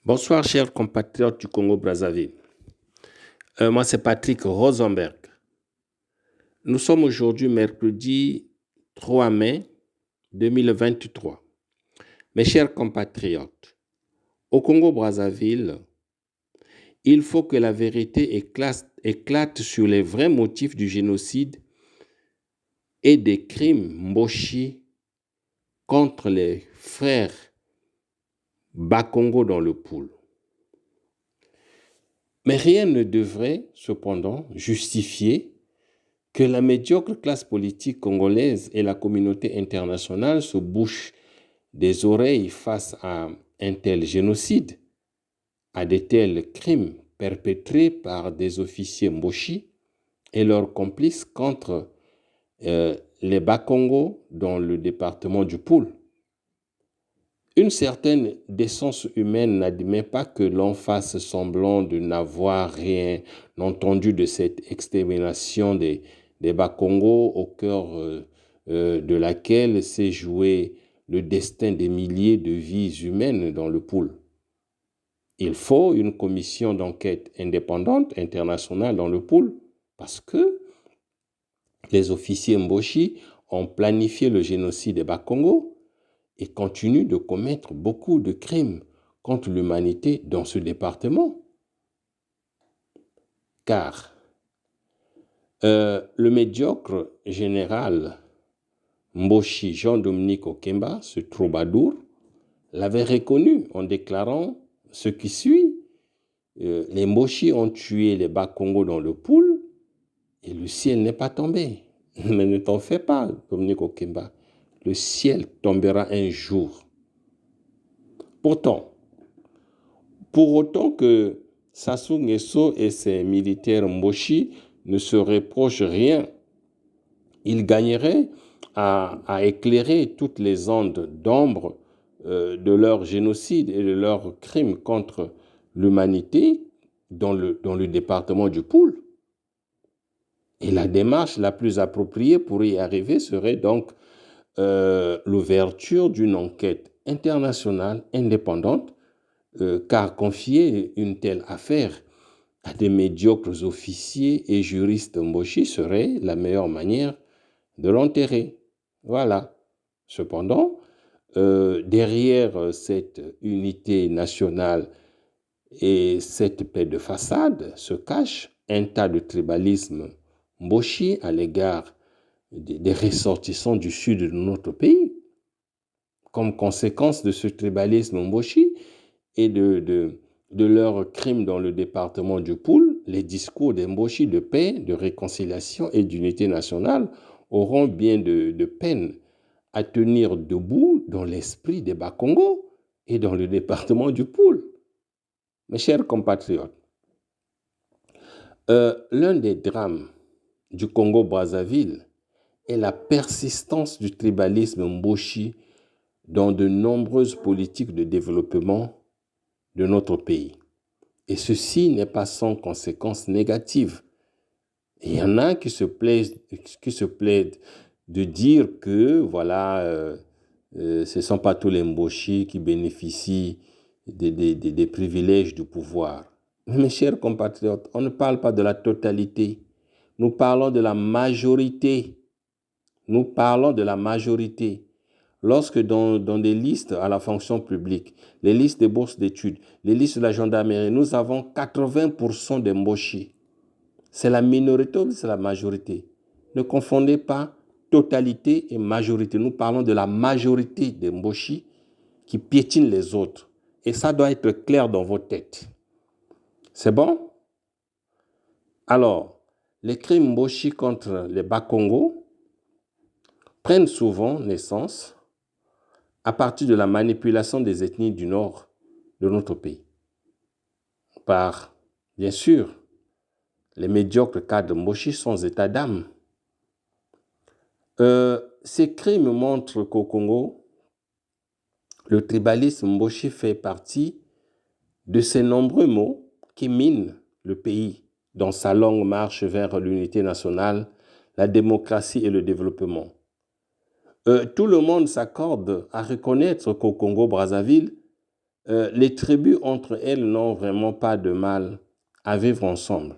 Bonsoir, chers compatriotes du Congo-Brazzaville. Moi, c'est Patrick Rosenberg. Nous sommes aujourd'hui mercredi 3 mai 2023. Mes chers compatriotes, au Congo-Brazzaville, il faut que la vérité éclate sur les vrais motifs du génocide et des crimes Mboshi contre les frères Bakongo dans le Poul. Mais rien ne devrait, cependant, justifier que la médiocre classe politique congolaise et la communauté internationale se bouchent des oreilles face à un tel génocide, à de tels crimes perpétrés par des officiers Mboshi et leurs complices contre les Bakongo dans le département du Poul. Une certaine décence humaine n'admet pas que l'on fasse semblant de n'avoir rien entendu de cette extermination des Bakongo au cœur de laquelle s'est joué le destin des milliers de vies humaines dans le Poul. Il faut une commission d'enquête indépendante internationale dans le Poul parce que les officiers Mboshi ont planifié le génocide des Bakongo et continuent de commettre beaucoup de crimes contre l'humanité dans ce département. Car le médiocre général Mboshi Jean-Dominique Okemba, ce troubadour, l'avait reconnu en déclarant ce qui suit. Les Mboshi ont tué les Bakongo dans le Poul et le ciel n'est pas tombé. Mais ne t'en fais pas, Dominique Okemba. Le ciel tombera un jour. Pourtant, pour autant que Sassou Nguesso et ses militaires Mboshi ne se reprochent rien, ils gagneraient à éclairer toutes les ondes d'ombre de leur génocide et de leurs crimes contre l'humanité dans le département du Poul. Et la démarche la plus appropriée pour y arriver serait donc l'ouverture d'une enquête internationale indépendante, car confier une telle affaire à des médiocres officiers et juristes Mboshi serait la meilleure manière de l'enterrer. Voilà. Cependant, derrière cette unité nationale et cette paix de façade se cache un tas de tribalisme Mboshi à l'égard des ressortissants du sud de notre pays. Comme conséquence de ce tribalisme Mboshi et de leurs crimes dans le département du Poul, les discours des Mboshi de paix, de réconciliation et d'unité nationale auront bien de peine à tenir debout dans l'esprit des Bakongo et dans le département du Poul. Mes chers compatriotes, l'un des drames du Congo-Brazzaville est la persistance du tribalisme Mboshi dans de nombreuses politiques de développement de notre pays. Et ceci n'est pas sans conséquences négatives. Il y en a qui se plaident de dire que voilà, ce ne sont pas tous les Mboshi qui bénéficient des privilèges du pouvoir. Mes chers compatriotes, on ne parle pas de la totalité. Nous parlons de la majorité. Nous parlons de la majorité. Lorsque dans des listes à la fonction publique, les listes des bourses d'études, les listes de la gendarmerie, nous avons 80% des Mboshi. C'est la minorité ou c'est la majorité? Ne confondez pas totalité et majorité. Nous parlons de la majorité des Mboshi qui piétinent les autres. Et ça doit être clair dans vos têtes. C'est bon? Alors, les crimes Mboshi contre les Bakongo prennent souvent naissance à partir de la manipulation des ethnies du nord de notre pays. Par, bien sûr, les médiocres cadres Mboshi sans état d'âme. Ces crimes montrent qu'au Congo, le tribalisme Mboshi fait partie de ces nombreux maux qui minent le pays dans sa longue marche vers l'unité nationale, la démocratie et le développement. Tout le monde s'accorde à reconnaître qu'au Congo-Brazzaville, les tribus entre elles n'ont vraiment pas de mal à vivre ensemble.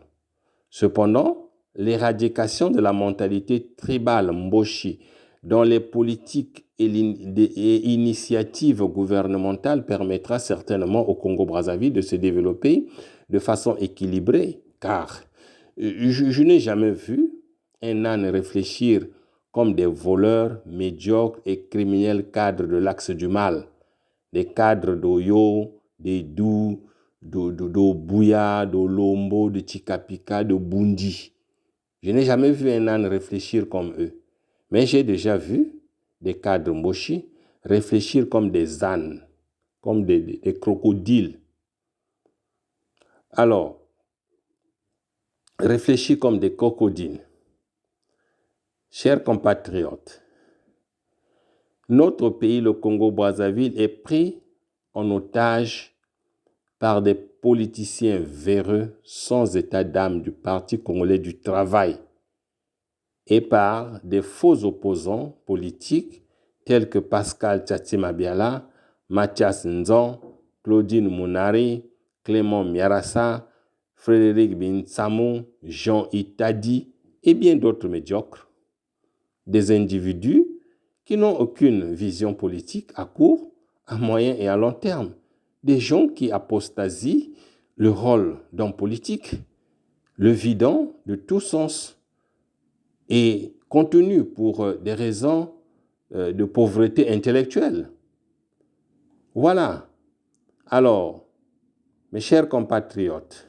Cependant, l'éradication de la mentalité tribale Mboshi dans les politiques et initiatives gouvernementales permettra certainement au Congo-Brazzaville de se développer de façon équilibrée, car je n'ai jamais vu un âne réfléchir comme des voleurs médiocres et criminels cadres de l'axe du mal, des cadres d'Oyo, des Dou, d'Obuya, de Lombo, de Chikapika, de Bundi. Je n'ai jamais vu un âne réfléchir comme eux. Mais j'ai déjà vu des cadres Mboshi réfléchir comme des ânes, comme des crocodiles. Alors, réfléchir comme des crocodiles. Chers compatriotes, notre pays, le Congo-Brazzaville, est pris en otage par des politiciens véreux sans état d'âme du Parti congolais du travail et par des faux opposants politiques tels que Pascal Tchatima Biala, Mathias Nzon, Claudine Mounari, Clément Miarassa, Frédéric Binsamou, Jean Itadi et bien d'autres médiocres. Des individus qui n'ont aucune vision politique à court, à moyen et à long terme. Des gens qui apostasient le rôle d'homme politique, le vidant de tout sens et contenu pour des raisons de pauvreté intellectuelle. Voilà. Alors, mes chers compatriotes,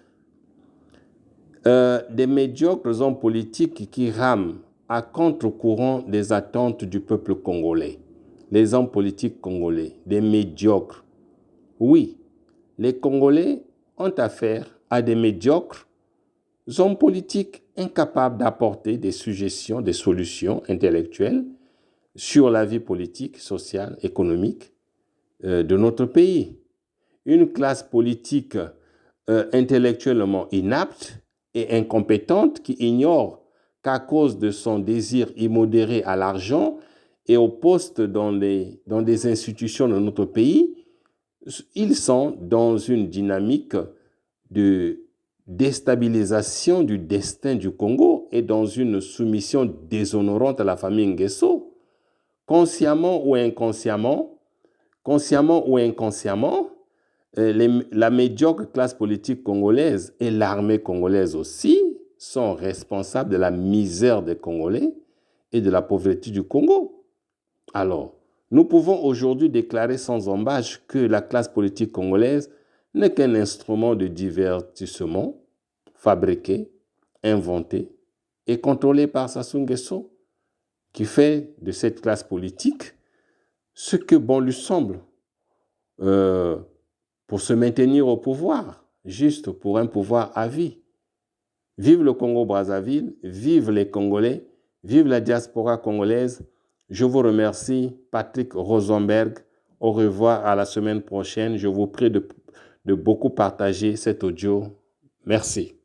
des médiocres hommes politiques qui rament à contre-courant des attentes du peuple congolais, les hommes politiques congolais, des médiocres. Oui, les Congolais ont affaire à des médiocres hommes politiques incapables d'apporter des suggestions, des solutions intellectuelles sur la vie politique, sociale, économique de notre pays. Une classe politique intellectuellement inapte et incompétente qui ignore qu'à cause de son désir immodéré à l'argent et au poste dans des institutions de notre pays, ils sont dans une dynamique de déstabilisation du destin du Congo et dans une soumission déshonorante à la famille Nguesso. Consciemment ou inconsciemment, la médiocre classe politique congolaise et l'armée congolaise aussi sont responsables de la misère des Congolais et de la pauvreté du Congo. Alors, nous pouvons aujourd'hui déclarer sans ambages que la classe politique congolaise n'est qu'un instrument de divertissement fabriqué, inventé et contrôlé par Sassou Nguesso, qui fait de cette classe politique ce que bon lui semble pour se maintenir au pouvoir, juste pour un pouvoir à vie. Vive le Congo-Brazzaville, vive les Congolais, vive la diaspora congolaise. Je vous remercie, Patrick Rosenberg. Au revoir, à la semaine prochaine. Je vous prie de beaucoup partager cet audio. Merci.